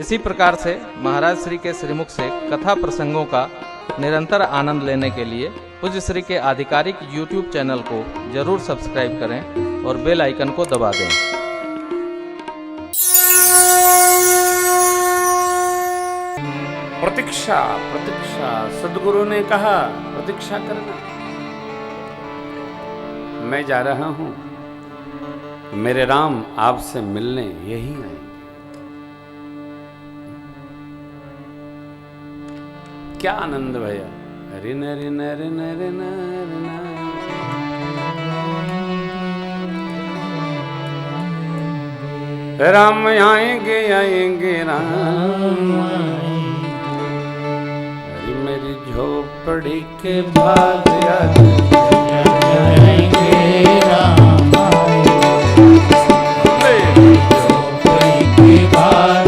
इसी प्रकार से महाराज श्री के श्रीमुख से कथा प्रसंगों का निरंतर आनंद लेने के लिए पूज्य श्री के आधिकारिक YouTube चैनल को जरूर सब्सक्राइब करें और बेल आइकन को दबा दें। प्रतीक्षा प्रतीक्षा, सदगुरु ने कहा प्रतीक्षा करना। मैं जा रहा हूं, मेरे राम आपसे मिलने यही आए। क्या आनंद भैया। रिन रिन रिन रिन रिन। राम आएंगे आएंगे राम, मेरी झोपड़ी के भाग आएंगे राम, मेरी झोपड़ी के भाग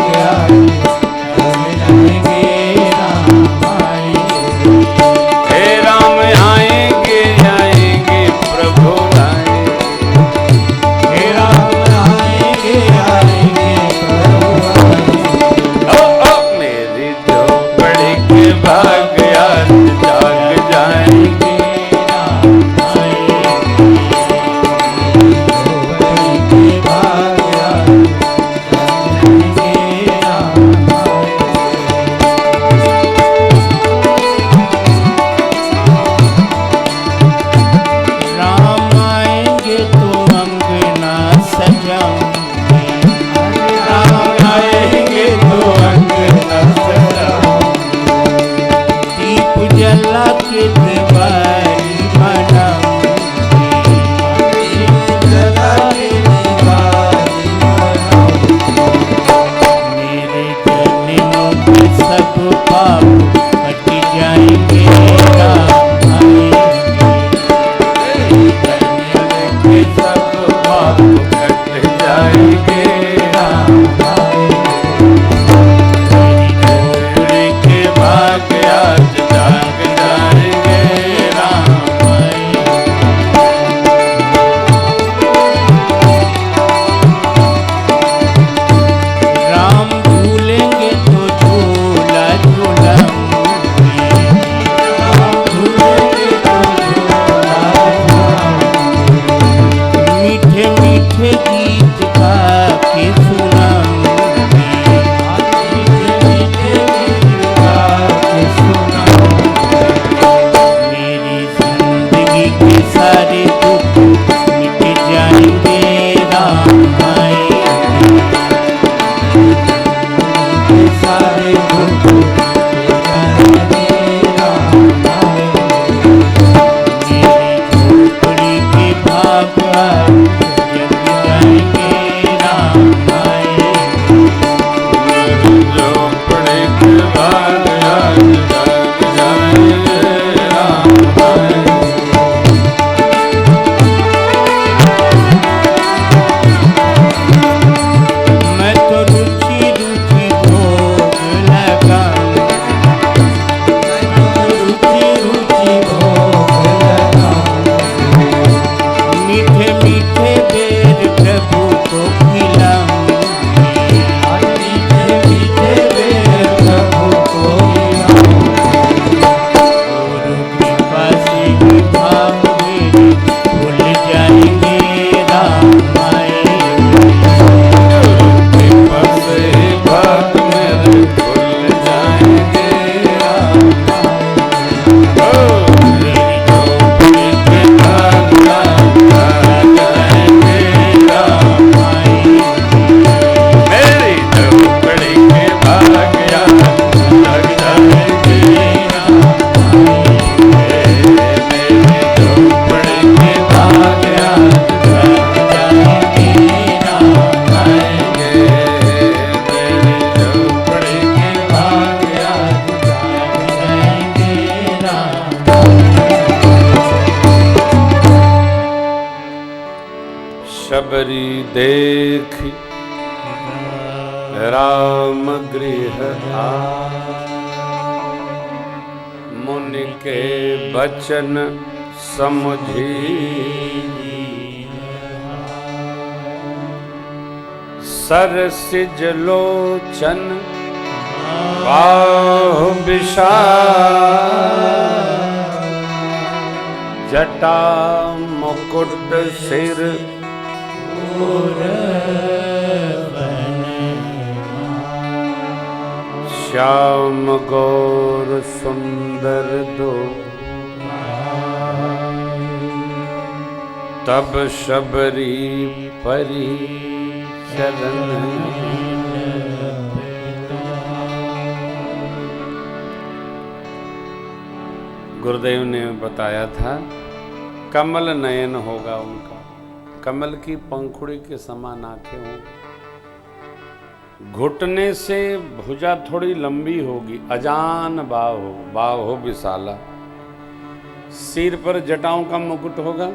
शबरी देख राम गृह मुनि के बचन समझी सरसिज लोचन बाहु विशाल जटा मुकुट सिर श्याम गौर सुंदर दो तब शबरी परी चरण गुरुदेव ने बताया था कमल नयन होगा उनका, कमल की पंखुड़ी के समान आंखें होंगी, घुटने से भुजा थोड़ी लंबी होगी, अजान बाहो विशाला, सिर पर जटाओं का मुकुट होगा,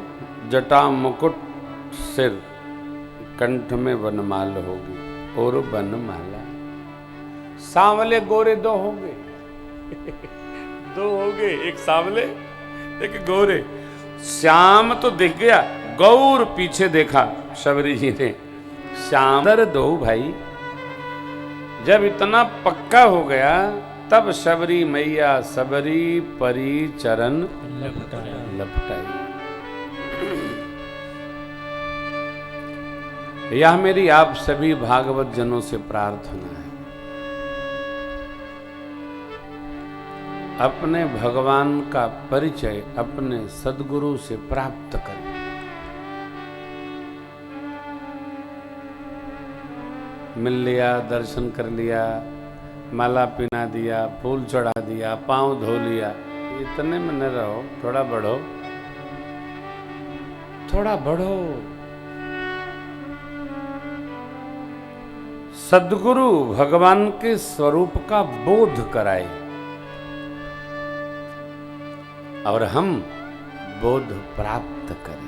जटा मुकुट सिर, कंठ में वनमाल होगी और वनमाला, सांवले गोरे दो होंगे दो होंगे, एक सांवले एक गोरे, श्याम तो दिख गया, गौर पीछे देखा शबरी जी ने, श्याम दो भाई। जब इतना पक्का हो गया तब शबरी मैया सबरी परी चरण लपटाई। यह मेरी आप सभी भागवत जनों से प्रार्थना है, अपने भगवान का परिचय अपने सद्गुरु से प्राप्त करें। मिल लिया, दर्शन कर लिया, माला पिना दिया, फूल चढ़ा दिया, पांव धो लिया, इतने में न रहो, थोड़ा बढ़ो, थोड़ा बढ़ो। सद्गुरु भगवान के स्वरूप का बोध कराए और हम बोध प्राप्त करें।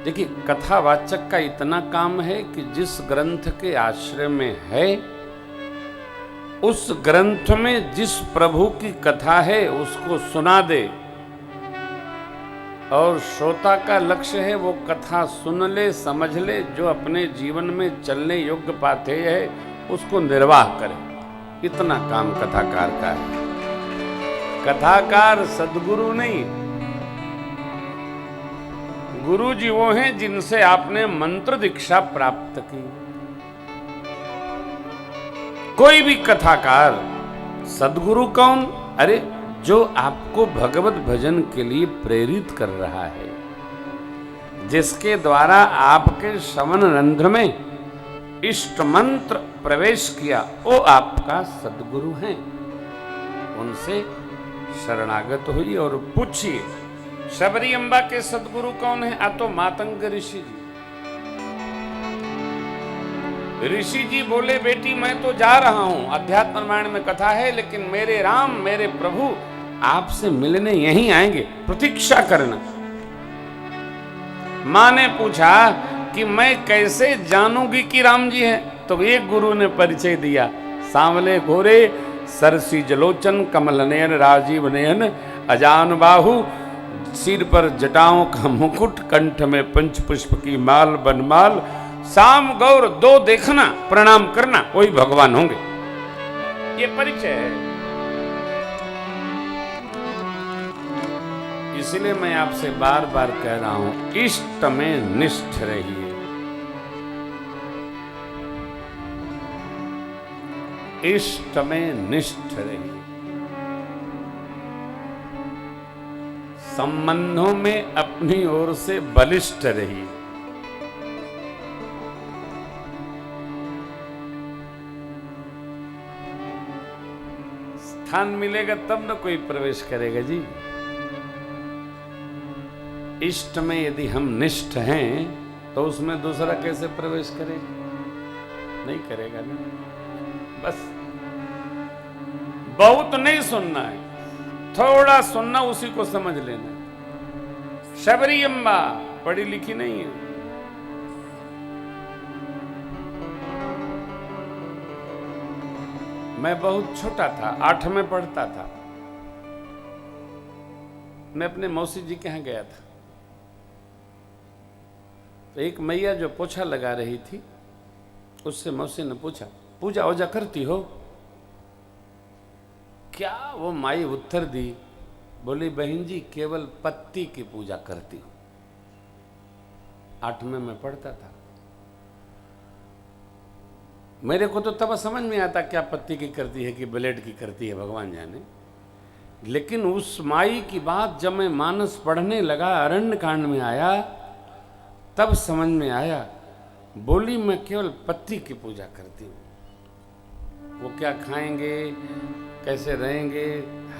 देखिए, कथावाचक का इतना काम है कि जिस ग्रंथ के आश्रय में है उस ग्रंथ में जिस प्रभु की कथा है उसको सुना दे, और श्रोता का लक्ष्य है वो कथा सुन ले, समझ ले, जो अपने जीवन में चलने योग्य पाते है उसको निर्वाह करे। इतना काम कथाकार का है। कथाकार सद्गुरु नहीं, गुरु जी वो हैं जिनसे आपने मंत्र दीक्षा प्राप्त की। कोई भी कथाकार सद्गुरु कौन? अरे जो आपको भगवत भजन के लिए प्रेरित कर रहा है, जिसके द्वारा आपके श्रवण रंध्र में इष्ट मंत्र प्रवेश किया, वो आपका सद्गुरु हैं। उनसे शरणागत हुई और पूछिए शबरी अम्बा के सद्गुरु कौन है? आ तो मातंग ऋषि जी। ऋषि जी बोले, बेटी मैं तो जा रहा हूं, अध्यात्म रामायण में कथा है, लेकिन मेरे राम मेरे प्रभु आपसे मिलने यहीं आएंगे, प्रतीक्षा करना। मां ने पूछा कि मैं कैसे जानूंगी कि राम जी हैं? तो एक गुरु ने परिचय दिया, सांवले घोरे सरसी जलोचन कमल नयन राजीव नयन अजान बाहु, सिर पर जटाओं का मुकुट, कंठ में पंच पुष्प की माल बनमाल, शाम गौर दो देखना प्रणाम करना, वही भगवान होंगे। ये परिचय है। इसलिए मैं आपसे बार बार कह रहा हूं, इष्ट में निष्ठ रहिए। इष्ट में निष्ठ रहिए। संबंधों में अपनी ओर से बलिष्ठ रहिए। स्थान मिलेगा तब न कोई प्रवेश करेगा जी। इष्ट में यदि हम निष्ठ हैं तो उसमें दूसरा कैसे प्रवेश करेगा? नहीं करेगा ना। बस बहुत नहीं सुनना है, थोड़ा सुनना, उसी को समझ लेना। शबरी अम्बा पढ़ी लिखी नहीं है, मैं बहुत छोटा था, 8 में पढ़ता था। मैं अपने मौसी जी के यहाँ गया था, तो एक मैया जो पोछा लगा रही थी, उससे मौसी ने पूछा पूजा वूजा करती हो? क्या वो माई उत्तर दी, बोली बहन जी केवल पत्ती की पूजा करती हूं। 8वीं में पढ़ता था। मेरे को तो तब समझ में आता क्या पत्ती की करती है कि ब्लेड की करती है, भगवान जाने। लेकिन उस माई की बात जब मैं मानस पढ़ने लगा, अरण्य कांड में आया, तब समझ में आया। बोली मैं केवल पत्ती की पूजा करती हूँ। वो क्या खाएंगे, कैसे रहेंगे,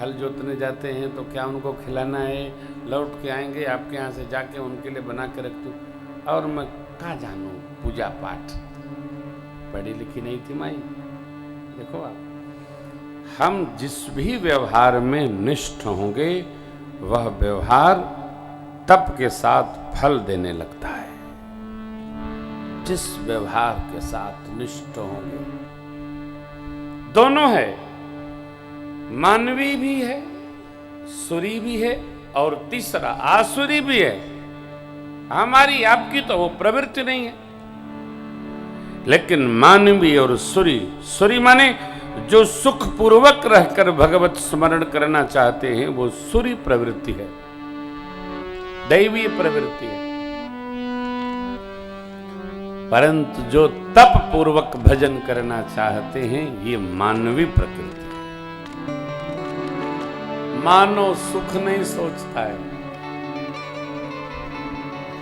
हल जोतने जाते हैं तो क्या उनको खिलाना है, लौट के आएंगे आपके यहाँ से जाके उनके लिए बना के रखती हूँ। और मैं क्या जानूँ पूजा पाठ, पढ़ी लिखी नहीं थी माई। देखो आप, हम जिस भी व्यवहार में निष्ठ होंगे वह व्यवहार तप के साथ फल देने लगता है। जिस व्यवहार के साथ निष्ठ होंगे, दोनों है, मानवी भी है, सुरी भी है, और तीसरा आसुरी भी है। हमारी आपकी तो वो प्रवृत्ति नहीं है, लेकिन मानवी और सुरी, सुरी माने जो सुख पूर्वक रहकर भगवत स्मरण करना चाहते हैं, वो सुरी प्रवृत्ति है, दैवीय प्रवृत्ति है। परंतु जो तप पूर्वक भजन करना चाहते हैं, ये मानवी प्रकृति है। मानव सुख नहीं सोचता है।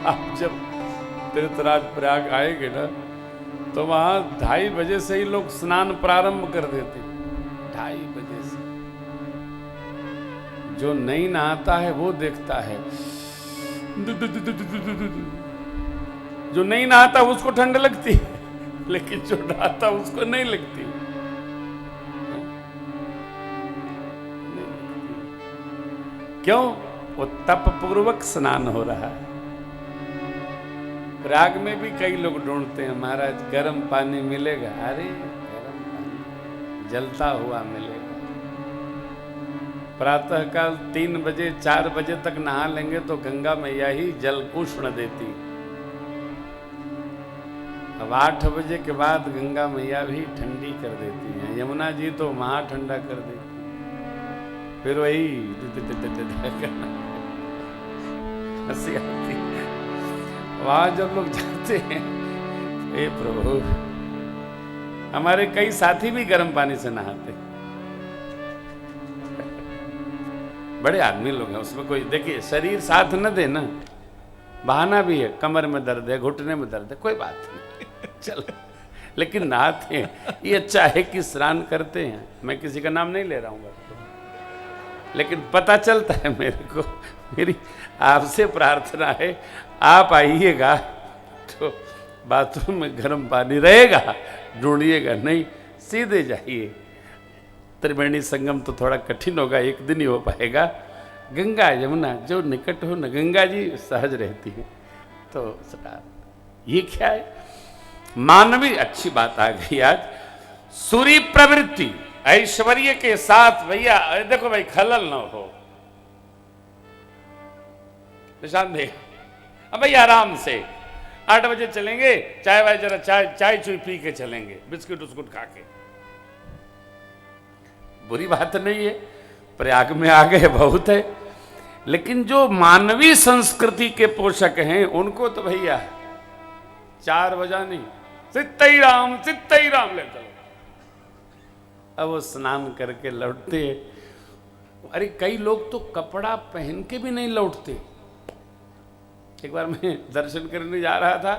आप जब तीर्थराज प्रयाग आएंगे ना, तो वहां 2:30 बजे से ही लोग स्नान प्रारंभ कर देते। 2:30 बजे से जो नहीं नहाता है वो देखता है, जो नहीं नहाता उसको ठंड लगती है, लेकिन जो नहाता उसको नहीं लगती। क्यों? वो तप पूर्वक स्नान हो रहा है। प्रयाग में भी कई लोग ढूंढते हैं, महाराज गर्म पानी मिलेगा। अरे गर्म पानी जलता हुआ मिलेगा। प्रातःकाल 3 बजे 4 बजे तक नहा लेंगे तो गंगा मैया ही जल उष्ण देती। अब 8 बजे के बाद गंगा मैया भी ठंडी कर देती हैं। यमुना जी तो महा ठंडा कर देती। फिर वही हंसी आती है। वहां जब लोग जाते हैं, हे प्रभु, हमारे कई साथी भी गर्म पानी से नहाते। बड़े आदमी लोग हैं, उसमें कोई, देखिए शरीर साथ न दे ना, बहाना भी है, कमर में दर्द है, घुटने में दर्द है, कोई बात नहीं, चलो, लेकिन नहाते हैं। ये अच्छा है कि स्नान करते हैं। मैं किसी का नाम नहीं ले रहा हूँ, लेकिन पता चलता है मेरे को। मेरी आपसे प्रार्थना है, आप आइएगा तो बाथरूम में गर्म पानी रहेगा, ढूंढिएगा नहीं, सीधे जाइए। त्रिवेणी संगम तो थोड़ा कठिन होगा, एक दिन ही हो पाएगा। गंगा यमुना जो निकट हो न, गंगा जी सहज रहती है। तो ये क्या है? मानवी, अच्छी बात आ गई आज। सूरी प्रवृत्ति ऐश्वर्य के साथ, भैया देखो भाई खलल ना हो, निशान भैया, अब भैया आराम से 8 बजे चलेंगे, चाय वाय जरा चाय चुई पी के चलेंगे, बिस्कुट उस्कुट खा के। बुरी बात नहीं है, प्रयाग में आ गए बहुत है, लेकिन जो मानवीय संस्कृति के पोषक हैं उनको तो भैया 4 बजा नहीं, सित्तई राम ले चलो। अब वो स्नान करके लौटते। अरे कई लोग तो कपड़ा पहन के भी नहीं लौटते। एक बार मैं दर्शन करने जा रहा था,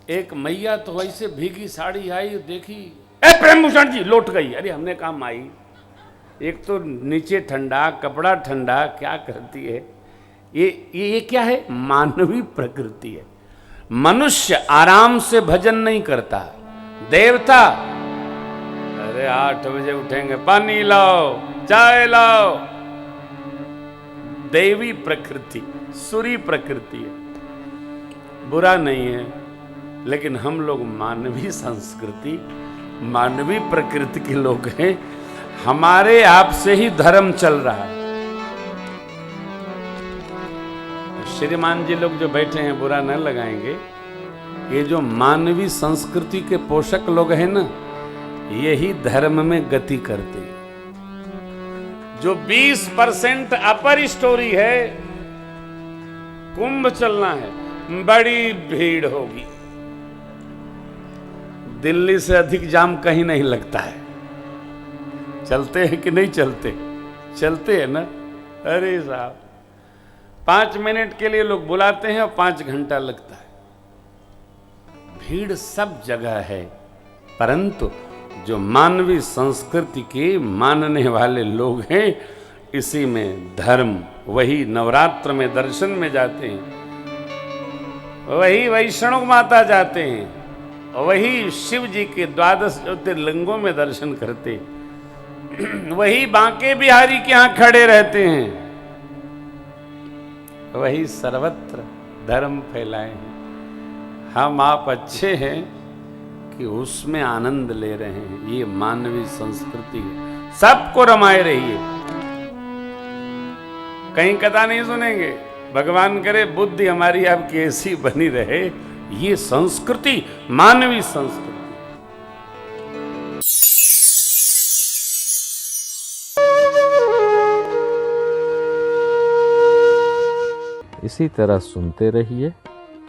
एक मैया तो ऐसे भीगी साड़ी आई, देखी, ए प्रेम भूषण जी लौट गई। अरे हमने कहा माई, एक तो नीचे ठंडा, कपड़ा ठंडा, क्या करती है ये क्या है? मानवी प्रकृति है। मनुष्य आराम से भजन नहीं करता। देवता अरे 8 बजे उठेंगे, पानी लाओ, चाय लाओ। देवी प्रकृति, सुरी प्रकृति है, बुरा नहीं है, लेकिन हम लोग मानवीय संस्कृति, मानवीय प्रकृति के लोग हैं। हमारे आप से ही धर्म चल रहा है। श्रीमान जी लोग जो बैठे हैं, बुरा न लगाएंगे, ये जो मानवीय संस्कृति के पोषक लोग हैं ना, यही धर्म में गति करते। जो 20% अपर स्टोरी है, कुंभ चलना है, बड़ी भीड़ होगी। दिल्ली से अधिक जाम कहीं नहीं लगता है। चलते हैं कि नहीं चलते? चलते हैं ना। अरे साहब, 5 मिनट के लिए लोग बुलाते हैं और 5 घंटा लगता है। भीड़ सब जगह है, परंतु जो मानवीय संस्कृति के मानने वाले लोग हैं, इसी में धर्म, वही नवरात्र में दर्शन में जाते हैं, वही वैष्णव माता जाते हैं, वही शिव जी के 12 ज्योतिर्लिंगों में दर्शन करते, वही बांके बिहारी के यहां खड़े रहते हैं, वही सर्वत्र धर्म फैलाए हैं। हम आप अच्छे हैं कि उसमें आनंद ले रहे हैं। ये मानवीय संस्कृति है, सबको रमाए रहिए। कहीं कथा नहीं सुनेंगे। भगवान करे बुद्धि हमारी आपकी ऐसी बनी रहे। ये संस्कृति मानवीय संस्कृति। इसी तरह सुनते रहिए।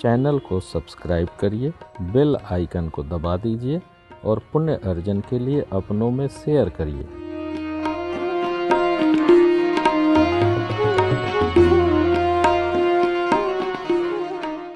चैनल को सब्सक्राइब करिए, बेल आइकन को दबा दीजिए और पुण्य अर्जन के लिए अपनों में शेयर करिए।